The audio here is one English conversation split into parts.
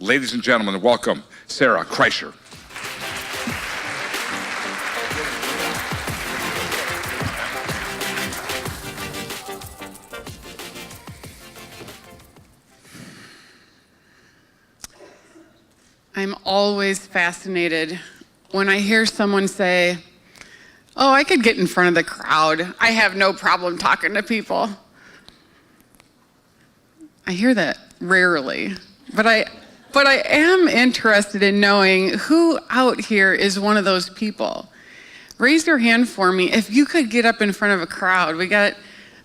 Ladies and gentlemen, welcome Sara, Krisher. I'm always fascinated when I hear someone say, "Oh, I could get in front of the crowd. I have no problem talking to people." I hear that rarely, but I am interested in knowing who out here is one of those people. Raise your hand for me if you could get up in front of a crowd. We got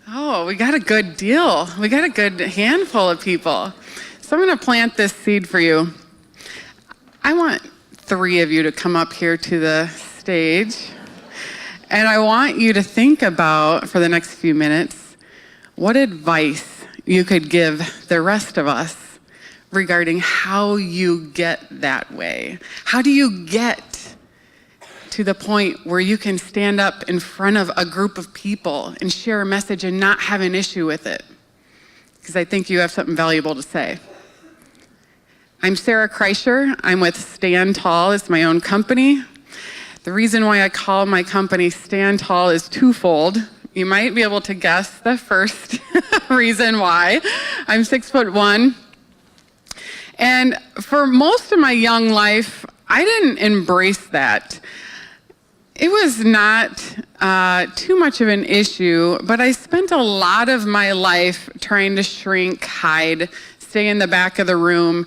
a good deal. We got a good handful of people. So I'm going to plant this seed for you. I want 3 of you to come up here to the stage, and I want you to think about, for the next few minutes, what advice you could give the rest of us regarding how you get that way. How do you get to the point where you can stand up in front of a group of people and share a message and not have an issue with it? Because I think you have something valuable to say. I'm Sara Krisher. I'm with Stand Tall. It's my own company. The reason why I call my company Stand Tall is twofold. You might be able to guess the first reason why. I'm 6'1". And for most of my young life, I didn't embrace that. It was not too much of an issue, but I spent a lot of my life trying to shrink, hide, stay in the back of the room.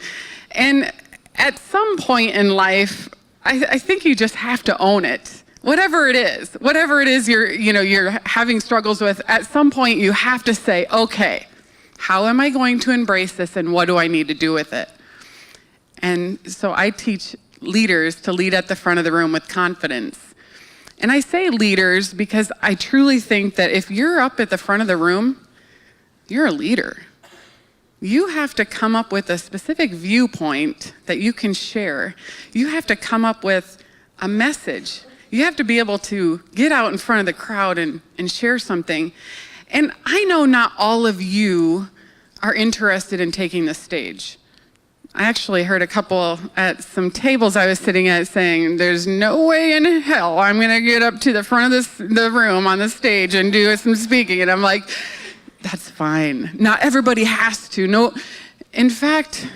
And at some point in life, I think you just have to own it. Whatever it is you're having struggles with, at some point you have to say, okay, how am I going to embrace this and what do I need to do with it? And so I teach leaders to lead at the front of the room with confidence. And I say leaders because I truly think that if you're up at the front of the room, you're a leader. You have to come up with a specific viewpoint that you can share. You have to come up with a message. You have to be able to get out in front of the crowd and share something. And I know not all of you are interested in taking the stage. I actually heard a couple at some tables I was sitting at saying, "There's no way in hell I'm going to get up to the front of the room on the stage and do some speaking." And I'm like, that's fine. Not everybody has to. No, in fact,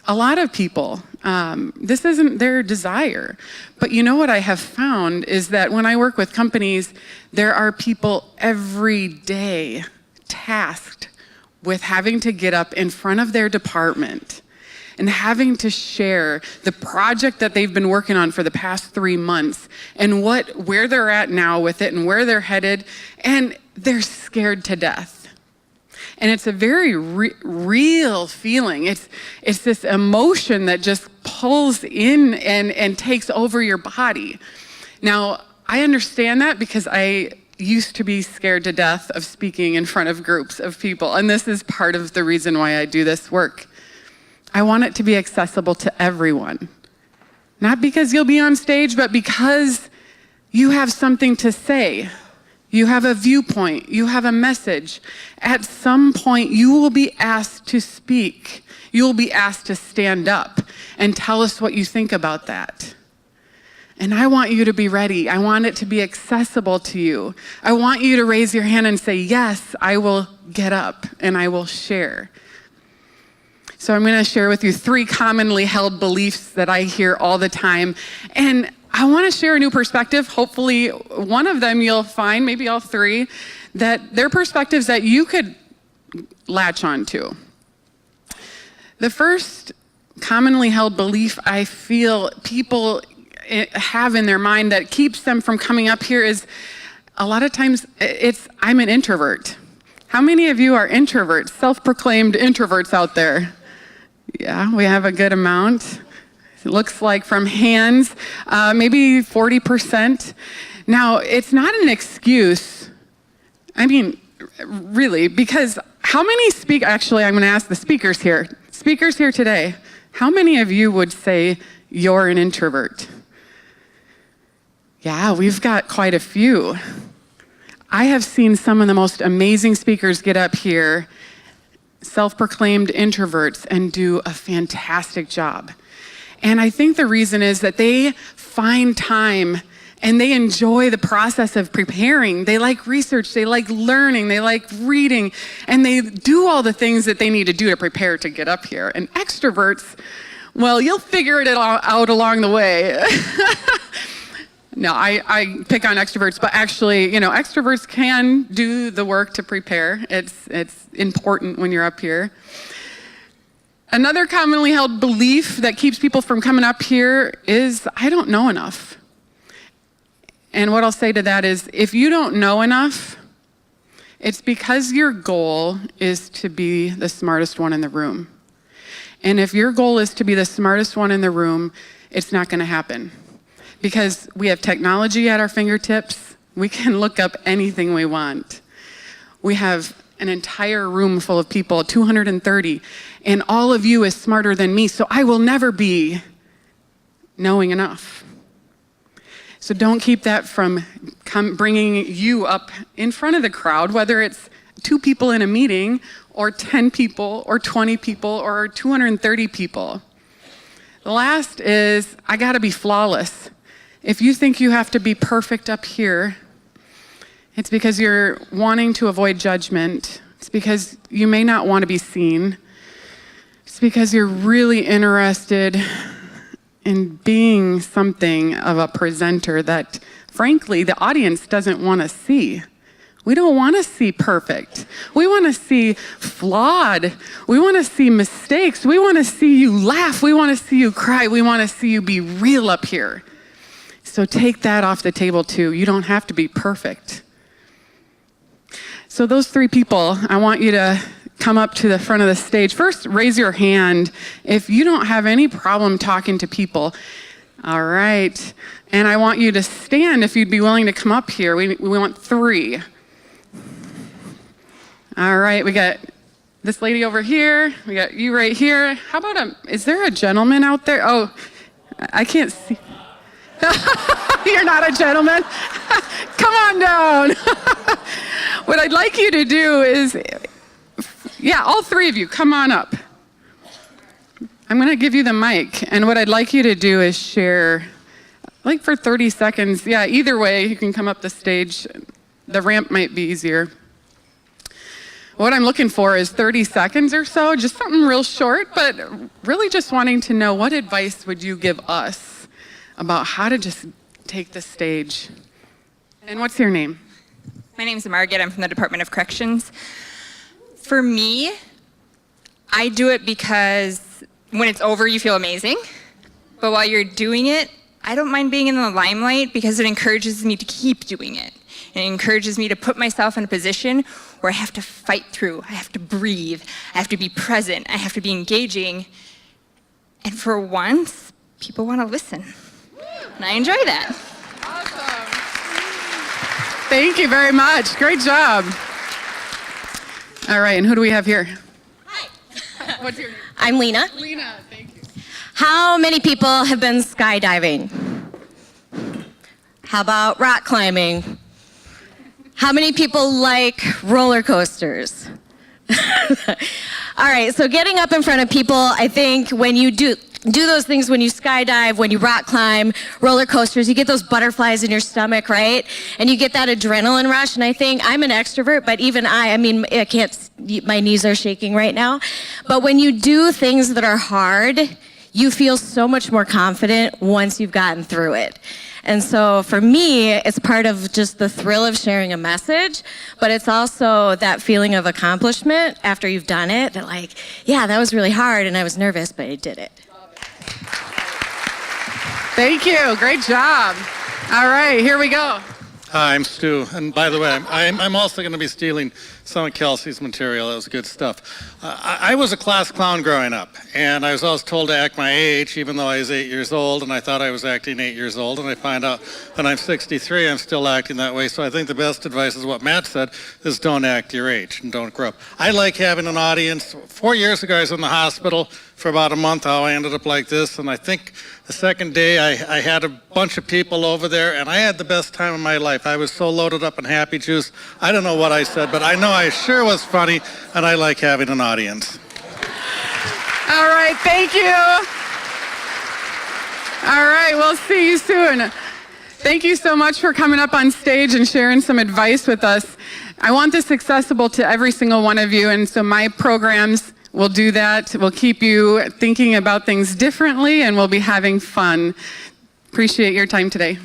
a lot of people, this isn't their desire. But you know what I have found is that when I work with companies, there are people every day tasked with having to get up in front of their department and having to share the project that they've been working on for the past 3 months and where they're at now with it and where they're headed, and they're scared to death. And it's a very real feeling. It's this emotion that just pulls in and takes over your body. Now, I understand that because I used to be scared to death of speaking in front of groups of people. And this is part of the reason why I do this work. I want it to be accessible to everyone. Not because you'll be on stage, but because you have something to say. You have a viewpoint, you have a message. At some point, you will be asked to speak. You will be asked to stand up and tell us what you think about that. And I want you to be ready. I want it to be accessible to you. I want you to raise your hand and say, yes, I will get up and I will share. So I'm going to share with you 3 commonly held beliefs that I hear all the time. And I want to share a new perspective. Hopefully one of them you'll find, maybe all 3, that they're perspectives that you could latch on to. The first commonly held belief I feel people have in their mind that keeps them from coming up here is a lot of times I'm an introvert. How many of you are introverts, self-proclaimed introverts out there? Yeah, we have a good amount. It looks like from hands, maybe 40%. Now, it's not an excuse. I mean, really, because how many actually, I'm going to ask the speakers here today, how many of you would say you're an introvert? Yeah, we've got quite a few. I have seen some of the most amazing speakers get up here self-proclaimed introverts and do a fantastic job. And I think the reason is that they find time and they enjoy the process of preparing. They like research, they like learning, they like reading, and they do all the things that they need to do to prepare to get up here. And extroverts, well, you'll figure it all out along the way. No, I pick on extroverts, but actually, extroverts can do the work to prepare. It's important when you're up here. Another commonly held belief that keeps people from coming up here is, I don't know enough. And what I'll say to that is, if you don't know enough, it's because your goal is to be the smartest one in the room. And if your goal is to be the smartest one in the room, it's not going to happen. Because we have technology at our fingertips. We can look up anything we want. We have an entire room full of people, 230, and all of you is smarter than me, so I will never be knowing enough. So don't keep that from bringing you up in front of the crowd, whether it's 2 people in a meeting, or 10 people, or 20 people, or 230 people. The last is, I gotta be flawless. If you think you have to be perfect up here, it's because you're wanting to avoid judgment. It's because you may not want to be seen. It's because you're really interested in being something of a presenter that, frankly, the audience doesn't want to see. We don't want to see perfect. We want to see flawed. We want to see mistakes. We want to see you laugh. We want to see you cry. We want to see you be real up here. So take that off the table too. You don't have to be perfect. So those 3 people, I want you to come up to the front of the stage. First, raise your hand if you don't have any problem talking to people. All right. And I want you to stand if you'd be willing to come up here. We want 3. All right, we got this lady over here. We got you right here. How about is there a gentleman out there? Oh, I can't see. You're not a gentleman? Come on down. What I'd like you to do is, all 3 of you, come on up. I'm gonna give you the mic, and what I'd like you to do is share, like for 30 seconds. Yeah, either way, you can come up the stage. The ramp might be easier. What I'm looking for is 30 seconds or so, just something real short, but really just wanting to know, what advice would you give us about how to just take the stage? And what's your name? My name's Margaret. I'm from the Department of Corrections. For me, I do it because when it's over, you feel amazing. But while you're doing it, I don't mind being in the limelight because it encourages me to keep doing it. It encourages me to put myself in a position where I have to fight through, I have to breathe, I have to be present, I have to be engaging. And for once, people want to listen. And I enjoy that. Awesome. Thank you very much. Great job. All right, and who do we have here? Hi. What's your name? I'm Lena. Lena, thank you. How many people have been skydiving? How about rock climbing? How many people like roller coasters? All right, so getting up in front of people, I think when you do those things, when you skydive, when you rock climb, roller coasters, you get those butterflies in your stomach, right? And you get that adrenaline rush. And I think I'm an extrovert, but even I can't, my knees are shaking right now. But when you do things that are hard, you feel so much more confident once you've gotten through it. And so for me, it's part of just the thrill of sharing a message, but it's also that feeling of accomplishment after you've done it, that like, yeah, that was really hard and I was nervous, but I did it. Thank you. Great job. All right, here we go. Hi, I'm Stu, and by the way, I'm also going to be stealing some of Kelsey's material. That was good stuff. I was a class clown growing up, and I was always told to act my age, even though I was 8 years old, and I thought I was acting 8 years old, and I find out when I'm 63, I'm still acting that way. So I think the best advice is what Matt said, is don't act your age and don't grow up. I like having an audience. 4 years ago, I was in the hospital for about a month, how I ended up like this, and I think the second day I had a bunch of people over there, and I had the best time of my life. I was so loaded up in happy juice. I don't know what I said, but I know I sure was funny, and I like having an audience. All right, thank you. All right, we'll see you soon. Thank you so much for coming up on stage and sharing some advice with us. I want this accessible to every single one of you, and so my programs will do that. We'll keep you thinking about things differently, and we'll be having fun. Appreciate your time today.